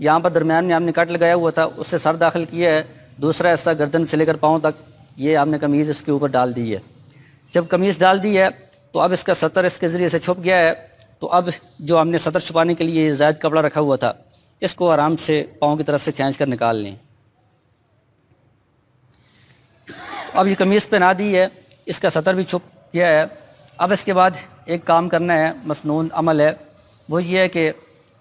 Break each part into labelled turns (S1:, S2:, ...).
S1: یہاں پر درمیان میں آپ نے کٹ لگایا ہوا تھا، اس سے سر داخل کیا ہے، دوسرا حصہ گردن سے لے کر پاؤں تک یہ آپ نے قمیض اس کے اوپر ڈال دی ہے۔ جب قمیض ڈال دی ہے تو اب اس کا سطر اس کے ذریعے سے چھپ گیا ہے، تو اب جو ہم نے سطر چھپانے کے لیے زائد کپڑا رکھا ہوا تھا اس کو آرام سے پاؤں کی طرف سے کھینچ کر نکال لیں۔ اب یہ قمیض پہنا دی ہے، اس کا سطر بھی چھپ گیا ہے۔ اب اس کے بعد ایک کام کرنا ہے، مسنون عمل ہے، وہ یہ ہے کہ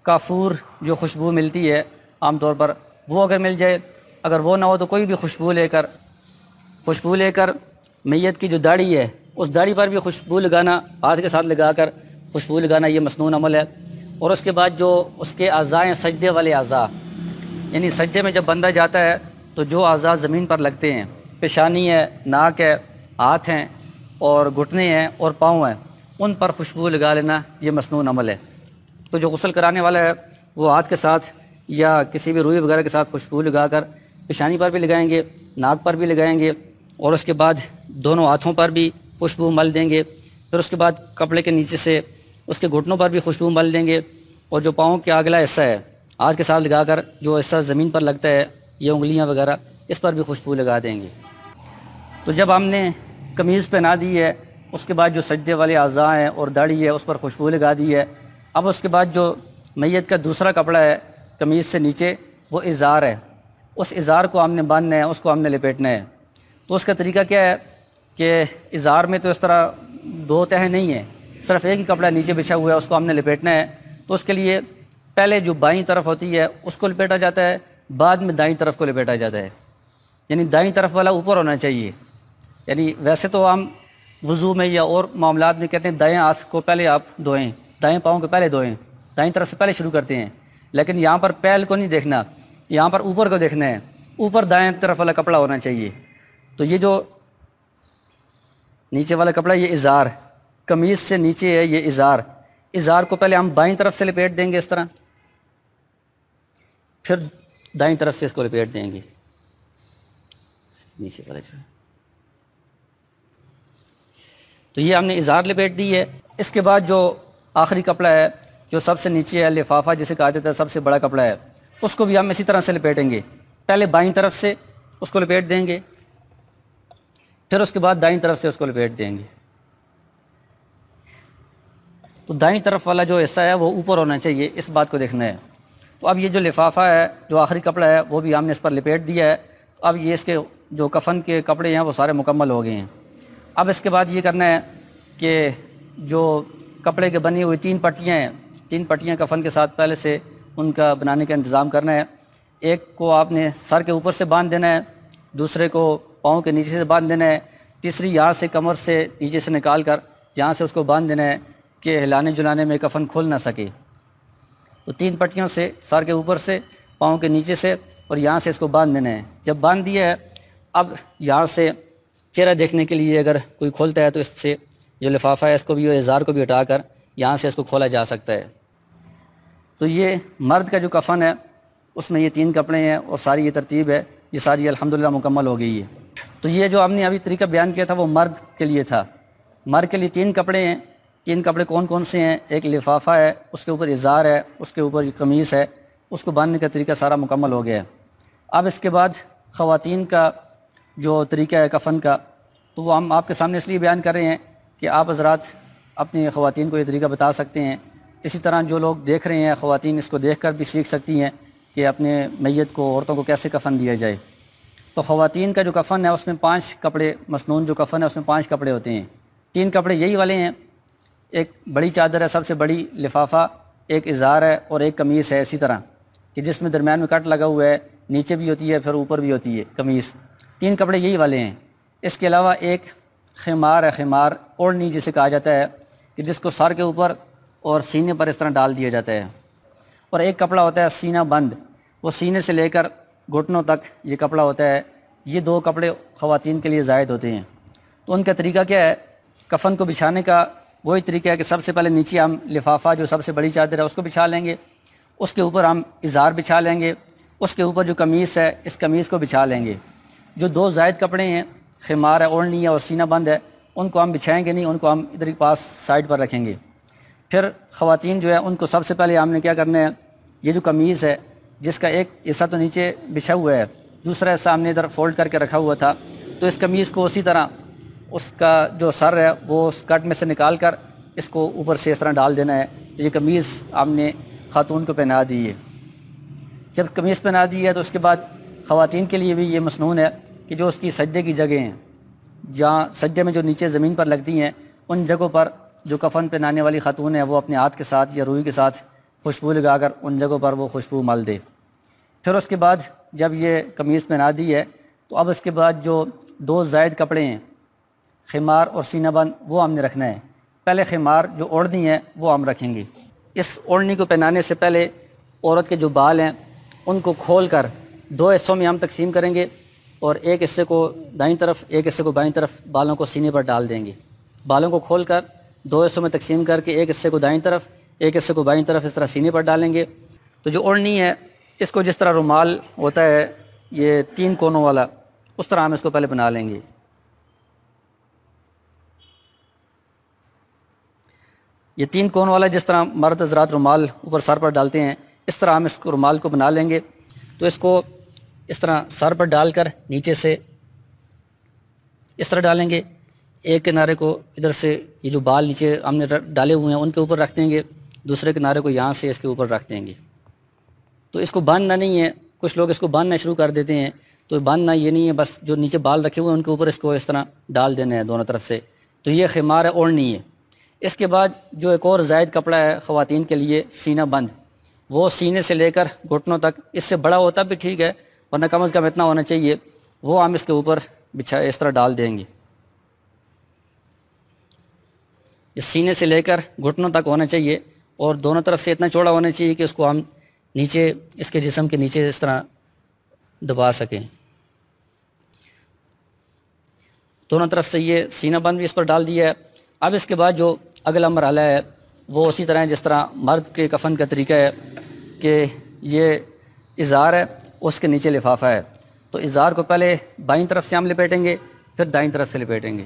S1: کافور جو خوشبو ملتی ہے عام طور پر وہ اگر مل جائے، اگر وہ نہ ہو تو کوئی بھی خوشبو لے کر میت کی جو داڑھی ہے اس داڑھی پر بھی خوشبو لگانا، ہاتھ کے ساتھ لگا کر خوشبو لگانا، یہ مسنون عمل ہے۔ اور اس کے بعد جو اس کے اعضاء ہیں، سجدے والے اعضاء، یعنی سجدے میں جب بندہ جاتا ہے تو جو اعضاء زمین پر لگتے ہیں، پیشانی ہے، ناک ہے، ہاتھ ہیں اور گھٹنے ہیں اور پاؤں ہیں، ان پر خوشبو لگا لینا یہ مسنون عمل ہے۔ تو جو غسل کرانے والا ہے وہ ہاتھ کے ساتھ یا کسی بھی روئی وغیرہ کے ساتھ خوشبو لگا کر پیشانی پر بھی لگائیں گے، ناک پر بھی لگائیں گے اور اس کے بعد دونوں ہاتھوں پر بھی خوشبو مل دیں گے۔ پھر اس کے بعد کپڑے کے نیچے سے اس کے گھٹنوں پر بھی خوشبو مل دیں گے اور جو پاؤں کے اگلا حصہ ہے ہاتھ کے ساتھ لگا کر جو حصہ زمین پر لگتا ہے یہ انگلیاں وغیرہ اس پر بھی خوشبو لگا دیں گے۔ تو جب ہم نے قمیض پہنا دی ہے اس کے بعد جو سجدے والے اعضاء ہیں اور داڑھی ہے اس پر خوشبو لگا دی ہے، اب اس کے بعد جو میت کا دوسرا کپڑا ہے قمیض سے نیچے وہ ازار ہے، اس ازار کو ہم نے باندھنا ہے، اس کو ہم نے لپیٹنا ہے۔ تو اس کا طریقہ کیا ہے کہ ازار میں تو اس طرح دو تہیں نہیں ہیں، صرف ایک ہی کپڑا نیچے بچھا ہوا ہے، اس کو ہم نے لپیٹنا ہے۔ تو اس کے لیے پہلے جو بائیں طرف ہوتی ہے اس کو لپیٹا جاتا ہے، بعد میں دائیں طرف کو لپیٹا جاتا ہے، یعنی دائیں طرف والا اوپر ہونا چاہیے۔ یعنی ویسے تو ہم وضو میں یا اور معاملات میں کہتے ہیں دائیں ہاتھ کو پہلے آپ دھوئیں، دائیں پاؤں کو پہلے دھوئیں، دائیں طرف سے پہلے شروع کرتے ہیں، لیکن یہاں پر پہل کو نہیں دیکھنا، یہاں پر اوپر کو دیکھنا ہے، اوپر دائیں طرف والا کپڑا ہونا چاہیے۔ تو یہ جو نیچے والا کپڑا یہ ازار، قمیض سے نیچے ہے یہ ازار، ازار کو پہلے ہم بائیں طرف سے لپیٹ دیں گے اس طرح، پھر دائیں طرف سے اس کو لپیٹ دیں گے نیچے والا جو ہے۔ تو یہ ہم نے ازار لپیٹ دی ہے۔ اس کے بعد جو آخری کپڑا ہے جو سب سے نیچے ہے، لفافہ جسے کہا جاتا ہے، سب سے بڑا کپڑا ہے، اس کو بھی ہم اسی طرح سے لپیٹیں گے، پہلے بائیں طرف سے اس کو لپیٹ دیں گے، پھر اس کے بعد دائیں طرف سے اس کو لپیٹ دیں گے۔ تو دائیں طرف والا جو حصہ ہے وہ اوپر ہونا چاہیے، اس بات کو دیکھنا ہے۔ تو اب یہ جو لفافہ ہے جو آخری کپڑا ہے وہ بھی ہم نے اس پر لپیٹ دیا ہے۔ تو اب یہ اس کے جو کفن کے کپڑے ہیں وہ سارے مکمل ہو گئے ہیں۔ اب اس کے بعد یہ کرنا ہے کہ جو کپڑے کے بنی ہوئی 3 پٹیاں ہیں، 3 پٹیاں کفن کے ساتھ پہلے سے ان کا بنانے کا انتظام کرنا ہے۔ ایک کو آپ نے سر کے اوپر سے باندھ دینا ہے، دوسرے کو پاؤں کے نیچے سے باندھ دینا ہے، تیسری یہاں سے کمر سے نیچے سے نکال کر یہاں سے اس کو باندھ دینا ہے کہ ہلانے جلانے میں کفن کھل نہ سکے۔ تو 3 پٹیوں سے سر کے اوپر سے، پاؤں کے نیچے سے اور یہاں سے اس کو باندھ دینا ہے۔ جب باندھ دیا ہے اب یہاں سے چہرہ دیکھنے کے لیے اگر کوئی کھولتا ہے تو اس سے جو لفافہ ہے اس کو بھی اور ازار کو بھی ہٹا کر یہاں سے اس کو کھولا جا سکتا ہے۔ تو یہ مرد کا جو کفن ہے اس میں یہ 3 کپڑے ہیں اور ساری یہ ترتیب ہے، یہ ساری الحمدللہ مکمل ہو گئی ہے۔ تو یہ جو ہم نے ابھی طریقہ بیان کیا تھا وہ مرد کے لیے تھا۔ مرد کے لیے 3 کپڑے ہیں۔ 3 کپڑے کون کون سے ہیں؟ ایک لفافہ ہے، اس کے اوپر ازار ہے، اس کے اوپر قمیص ہے، اس کو باندھنے کا طریقہ سارا مکمل ہو گیا ہے۔ اب اس کے بعد خواتین کا جو طریقہ ہے کفن کا، تو وہ ہم آپ کے سامنے اس لیے بیان کر رہے ہیں کہ آپ حضرات اپنی خواتین کو یہ طریقہ بتا سکتے ہیں، اسی طرح جو لوگ دیکھ رہے ہیں خواتین اس کو دیکھ کر بھی سیکھ سکتی ہیں کہ اپنے میت کو، عورتوں کو کیسے کفن دیا جائے۔ تو خواتین کا جو کفن ہے اس میں 5 کپڑے، مسنون جو کفن ہے اس میں 5 کپڑے ہوتے ہیں۔ 3 کپڑے یہی والے ہیں، ایک بڑی چادر ہے سب سے بڑی، لفافہ، ایک ازار ہے اور ایک قمیص ہے اسی طرح کہ جس میں درمیان میں کٹ لگا ہوا ہے، نیچے بھی ہوتی ہے پھر اوپر بھی ہوتی ہے قمیص۔ 3 کپڑے یہی والے ہیں۔ اس کے علاوہ ایک خمار ہے، خمار اوڑھنی جسے کہا جاتا ہے کہ جس کو سر کے اوپر اور سینے پر اس طرح ڈال دیا جاتا ہے، اور ایک کپڑا ہوتا ہے سینہ بند، وہ سینے سے لے کر گھٹنوں تک یہ کپڑا ہوتا ہے۔ یہ 2 کپڑے خواتین کے لیے زائد ہوتے ہیں۔ تو ان کا طریقہ کیا ہے؟ کفن کو بچھانے کا وہی طریقہ ہے کہ سب سے پہلے نیچے ہم لفافہ جو سب سے بڑی چادر ہے اس کو بچھا لیں گے، اس کے اوپر ہم ازار بچھا لیں گے، اس کے اوپر جو قمیص ہے اس قمیص کو بچھا لیں گے۔ جو 2 زائد کپڑے ہیں، خمار ہے، اوڑھنی ہے اور سینہ بند ہے، ان کو ہم بچھائیں گے نہیں، ان کو ہم ادھر کے پاس سائڈ پر رکھیں گے۔ پھر خواتین جو ہے ان کو سب سے پہلے ہم نے کیا کرنا ہے، یہ جو قمیص ہے جس کا ایک حصہ تو نیچے بچھا ہوا ہے، دوسرا حصہ ہم نے ادھر فولڈ کر کے رکھا ہوا تھا، تو اس قمیص کو اسی طرح اس کا جو سر ہے وہ اسکرٹ میں سے نکال کر اس کو اوپر سے اس طرح ڈال دینا ہے۔ تو یہ قمیص ہم نے خاتون کو پہنا دی ہے۔ جب قمیص پہنا دی ہے تو اس کے بعد خواتین کے لیے بھی یہ مسنون ہے کہ جو اس کی سجدے کی جگہیں ہیں، جہاں سجدے میں جو نیچے زمین پر لگتی ہیں، ان جگہوں پر جو کفن پہنانے والی خاتون ہے وہ اپنے ہاتھ کے ساتھ یا روئی کے ساتھ خوشبو لگا کر ان جگہوں پر وہ خوشبو مل دے۔ پھر اس کے بعد جب یہ قمیص پہنا دی ہے تو اب اس کے بعد جو 2 زائد کپڑے ہیں، خمار اور سینہ بند، وہ ہم نے رکھنا ہے۔ پہلے خمار جو اوڑھنی ہے وہ ہم رکھیں گے۔ اس اوڑھنی کو پہنانے سے پہلے عورت کے جو بال ہیں ان کو کھول کر 2 حصوں میں ہم تقسیم کریں گے، اور ایک حصے کو دائیں طرف ایک حصے کو بائیں طرف بالوں کو سینے پر ڈال دیں گے۔ بالوں کو کھول کر 2 حصوں میں تقسیم کر کے ایک حصے کو دائیں طرف ایک حصے کو بائیں طرف اس طرح سینے پر ڈالیں گے۔ تو جو اوڑھنی ہے اس کو جس طرح رومال ہوتا ہے یہ 3 کونوں والا، اس طرح ہم اس کو پہلے بنا لیں گے۔ یہ 3 کون والا جس طرح مرد حضرات رومال اوپر سر پر ڈالتے ہیں، اس طرح ہم اس کو رومال کو بنا لیں گے۔ تو اس کو اس طرح سر پر ڈال کر نیچے سے اس طرح ڈالیں گے، ایک کنارے کو ادھر سے یہ جو بال نیچے ہم نے ڈالے ہوئے ہیں ان کے اوپر رکھ دیں گے، دوسرے کنارے کو یہاں سے اس کے اوپر رکھ دیں گے۔ تو اس کو باندھنا نہیں ہے، کچھ لوگ اس کو باندھنا شروع کر دیتے ہیں، تو باندھنا یہ نہیں ہے، بس جو نیچے بال رکھے ہوئے ہیں ان کے اوپر اس کو اس طرح ڈال دینا ہے دونوں طرف سے۔ تو یہ خمار ہے، اوڑھنی ہے۔ اس کے بعد جو ایک اور زائد کپڑا ہے خواتین کے لیے، سینہ بند، وہ سینے سے لے کر گھٹنوں تک، اس سے بڑا ہوتا بھی ٹھیک ہے ورنہ کم از کم اتنا ہونا چاہیے، وہ ہم اس کے اوپر بچھا اس طرح ڈال دیں گے۔ یہ سینے سے لے کر گھٹنوں تک ہونا چاہیے اور دونوں طرف سے اتنا چوڑا ہونا چاہیے کہ اس کو ہم نیچے اس کے جسم کے نیچے اس طرح دبا سکیں۔ دونوں طرف سے یہ سینہ بند بھی اس پر ڈال دیا ہے۔ اب اس کے بعد جو اگلا مرحلہ ہے وہ اسی طرح جس طرح مرد کے کفن کا طریقہ ہے کہ یہ ازار ہے، اس کے نیچے لفافہ ہے، تو ازار کو پہلے بائیں طرف سے ہم لپیٹیں گے، پھر دائیں طرف سے لپیٹیں گے،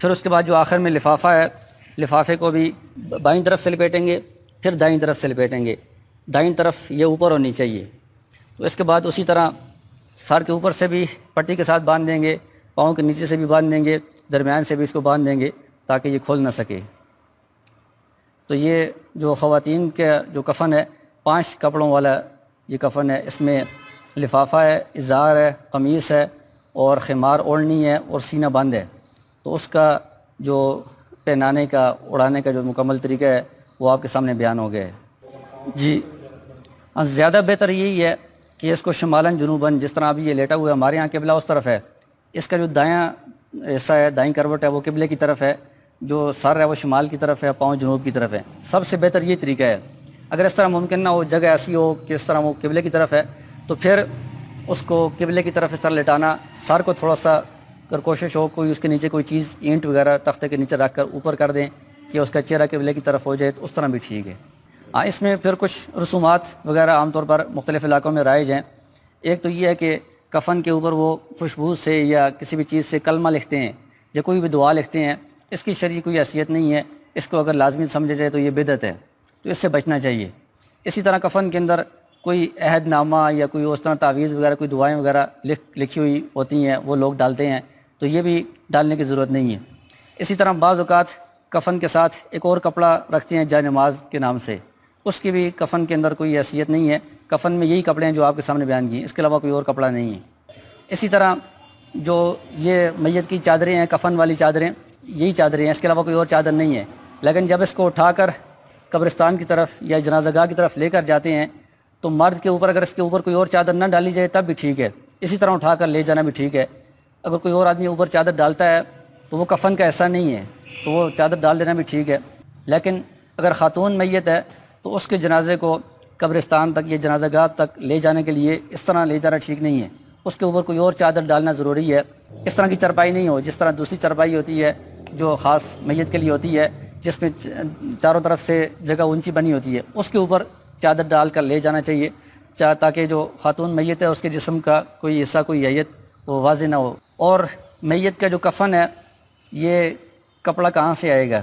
S1: پھر اس کے بعد جو آخر میں لفافہ ہے، لفافے کو بھی بائیں طرف سے لپیٹیں گے، پھر دائیں طرف سے لپیٹیں گے، دائیں طرف یہ اوپر ہونی چاہیے۔ تو اس کے بعد اسی طرح سر کے اوپر سے بھی پٹی کے ساتھ باندھ دیں گے، پاؤں کے نیچے سے بھی باندھ دیں گے، درمیان سے بھی اس کو باندھ دیں گے تاکہ یہ کھل نہ سکے۔ تو یہ جو خواتین کا جو کفن ہے 5 کپڑوں والا یہ کفن ہے، اس میں لفافہ ہے، ازار ہے، قمیص ہے اور خمار اوڑھنی ہے اور سینہ بند ہے۔ تو اس کا جو پہنانے کا اڑانے کا جو مکمل طریقہ ہے وہ آپ کے سامنے بیان ہو گیا ہے۔ جی زیادہ بہتر یہی ہے کہ اس کو شمالاً جنوباً، جس طرح ابھی یہ لیٹا ہوا ہے ہمارے یہاں قبلہ اس طرف ہے، اس کا جو دایاں حصہ ہے، دائیں کروٹ ہے، وہ قبلے کی طرف ہے، جو سر ہے وہ شمال کی طرف ہے، پاؤں جنوب کی طرف ہے۔ سب سے بہتر یہ طریقہ ہے۔ اگر اس طرح ممکن نہ ہو، جگہ ایسی ہو کہ اس طرح وہ قبلے کی طرف ہے، تو پھر اس کو قبلے کی طرف اس طرح لٹانا، سر کو تھوڑا سا اگر کوشش ہو کوئی اس کے نیچے کوئی چیز اینٹ وغیرہ تختے کے نیچے رکھ کر اوپر کر دیں کہ اس کا چہرہ قبلے کی طرف ہو جائے، تو اس طرح بھی ٹھیک ہے۔ اس میں پھر کچھ رسومات وغیرہ عام طور پر مختلف علاقوں میں رائج ہیں۔ ایک تو یہ ہے کہ کفن کے اوپر وہ خوشبو سے یا کسی بھی چیز سے کلمہ لکھتے ہیں یا کوئی بھی دعا لکھتے ہیں، اس کی شرعی کوئی حیثیت نہیں ہے، اس کو اگر لازمی سمجھا جائے تو یہ بدعت ہے، تو اس سے بچنا چاہیے۔ اسی طرح کفن کے اندر کوئی عہد نامہ یا کوئی اس طرح تعویذ وغیرہ کوئی دعائیں وغیرہ لکھی ہوئی ہوتی ہیں وہ لوگ ڈالتے ہیں، تو یہ بھی ڈالنے کی ضرورت نہیں ہے۔ اسی طرح بعض اوقات کفن کے ساتھ ایک اور کپڑا رکھتے ہیں جائے نماز کے نام سے، اس کی بھی کفن کے اندر کوئی حیثیت نہیں ہے۔ کفن میں یہی کپڑے ہیں جو آپ کے سامنے بیان کیے، اس کے علاوہ کوئی اور کپڑا نہیں ہے۔ اسی طرح جو یہ میت کی چادریں ہیں، کفن والی چادریں، یہی چادریں ہیں، اس کے علاوہ کوئی اور چادر نہیں ہے۔ لیکن جب اس کو اٹھا کر قبرستان کی طرف یا جنازہ گاہ کی طرف لے کر جاتے ہیں تو مرد کے اوپر اگر اس کے اوپر کوئی اور چادر نہ ڈالی جائے تب بھی ٹھیک ہے، اسی طرح اٹھا کر لے جانا بھی ٹھیک ہے۔ اگر کوئی اور آدمی اوپر چادر ڈالتا ہے تو وہ کفن کا حصہ نہیں ہے، تو وہ چادر ڈال دینا بھی ٹھیک ہے۔ لیکن اگر خاتون میت ہے تو اس کے جنازے کو قبرستان تک یا جنازہ گاہ تک لے جانے کے لیے اس طرح لے جانا ٹھیک نہیں ہے، اس کے اوپر کوئی اور چادر ڈالنا ضروری ہے۔ اس طرح کی چرپائی نہیں ہو، جس طرح دوسری چرپائی ہوتی ہے جو خاص میت کے لیے ہوتی ہے، جس میں چاروں طرف سے جگہ اونچی بنی ہوتی ہے، اس کے اوپر چادر ڈال کر لے جانا چاہیے، تاکہ جو خاتون میت ہے اس کے جسم کا کوئی حصہ کوئی حیت وہ واضح نہ ہو۔ اور میت کا جو کفن ہے یہ کپڑا کہاں سے آئے گا،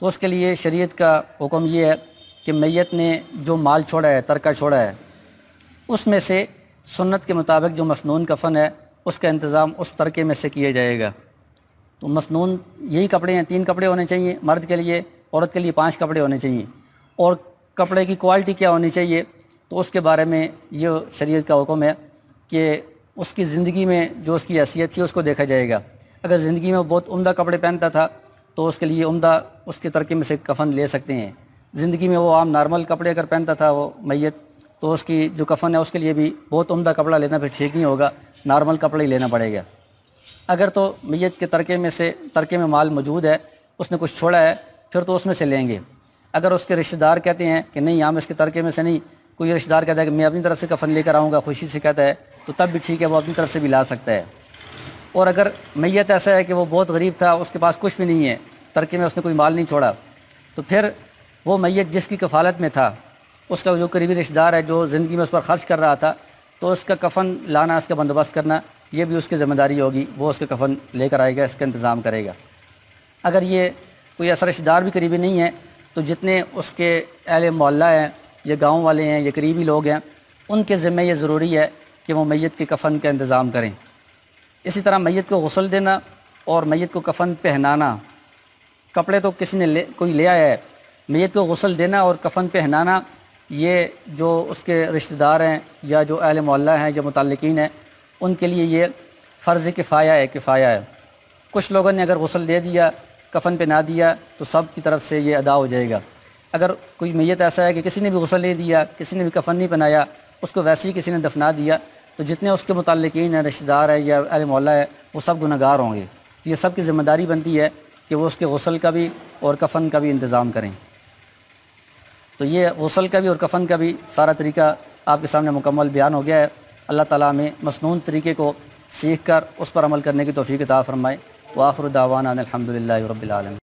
S1: تو اس کے لیے شریعت کا حکم یہ ہے کہ میت نے جو مال چھوڑا ہے، ترکہ چھوڑا ہے، اس میں سے سنت کے مطابق جو مسنون کفن ہے اس کا انتظام اس ترکے میں سے کیا جائے گا۔ تو مسنون یہی کپڑے ہیں، 3 کپڑے ہونے چاہیے مرد کے لیے، عورت کے لیے 5 کپڑے ہونے چاہیے۔ اور کپڑے کی کوالٹی کیا ہونی چاہیے، تو اس کے بارے میں یہ شریعت کا حکم ہے کہ اس کی زندگی میں جو اس کی حیثیت تھی اس کو دیکھا جائے گا۔ اگر زندگی میں وہ بہت عمدہ کپڑے پہنتا تھا تو اس کے لیے عمدہ اس کے ترکے میں سے کفن لے سکتے ہیں۔ زندگی میں وہ عام نارمل کپڑے اگر پہنتا تھا وہ میت، تو اس کی جو کفن ہے اس کے لیے بھی بہت عمدہ کپڑا لینا پھر ٹھیک نہیں ہوگا، نارمل کپڑا ہی لینا پڑے گا۔ اگر تو میت کے ترکے میں مال موجود ہے، اس نے کچھ چھوڑا ہے، پھر تو اس میں سے لیں گے۔ اگر اس کے رشتہ دار کہتے ہیں کہ نہیں ہم اس کے ترکے میں سے نہیں، کوئی رشتہ دار کہتا ہے کہ میں اپنی طرف سے کفن لے کر آؤں گا، خوشی سے کہتا ہے، تو تب بھی ٹھیک ہے، وہ اپنی طرف سے بھی لا سکتا ہے۔ اور اگر میت ایسا ہے کہ وہ بہت غریب تھا، اس کے پاس کچھ بھی نہیں ہے، ترکے میں اس نے کوئی مال نہیں چھوڑا، تو پھر وہ میت جس کی کفالت میں تھا، اس کا جو قریبی رشتہ دار ہے جو زندگی میں اس پر خرچ کر رہا تھا، تو اس کا کفن لانا، اس کا بندوبست کرنا، یہ بھی اس کی ذمہ داری ہوگی، وہ اس کا کفن لے کر آئے گا، اس کا انتظام کرے گا۔ اگر یہ کوئی ایسا رشتہ دار بھی قریبی نہیں ہے تو جتنے اس کے اہل محلہ ہیں یا گاؤں والے ہیں یا قریبی لوگ ہیں، ان کے ذمہ یہ ضروری ہے کہ وہ میت کے کفن کا انتظام کریں۔ اسی طرح میت کو غسل دینا اور میت کو کفن پہنانا، کپڑے تو کسی نے کوئی لے آیا ہے، میت کو غسل دینا اور کفن پہنانا یہ جو اس کے رشتہ دار ہیں یا جو اہل محلہ ہیں یا متعلقین ہیں، ان کے لیے یہ فرض کفایہ ہے۔ کچھ لوگوں نے اگر غسل دے دیا، کفن پہنا دیا، تو سب کی طرف سے یہ ادا ہو جائے گا۔ اگر کوئی میت ایسا ہے کہ کسی نے بھی غسل نہیں دیا، کسی نے بھی کفن نہیں پہنایا، اس کو ویسے ہی کسی نے دفنا دیا، تو جتنے اس کے متعلقین ہیں، رشتہ دار ہیں یا اہل محلہ ہے، وہ سب گنہگار ہوں گے۔ تو یہ سب کی ذمہ داری بنتی ہے کہ وہ اس کے غسل کا بھی اور کفن کا بھی انتظام کریں۔ تو یہ غسل کا بھی اور کفن کا بھی سارا طریقہ آپ کے سامنے مکمل بیان ہو گیا ہے۔ اللہ تعالیٰ ہمیں مسنون طریقے کو سیکھ کر اس پر عمل کرنے کی توفیق عطا فرمائے۔ وآخر دعوانا ان الحمد للہ رب العالمین۔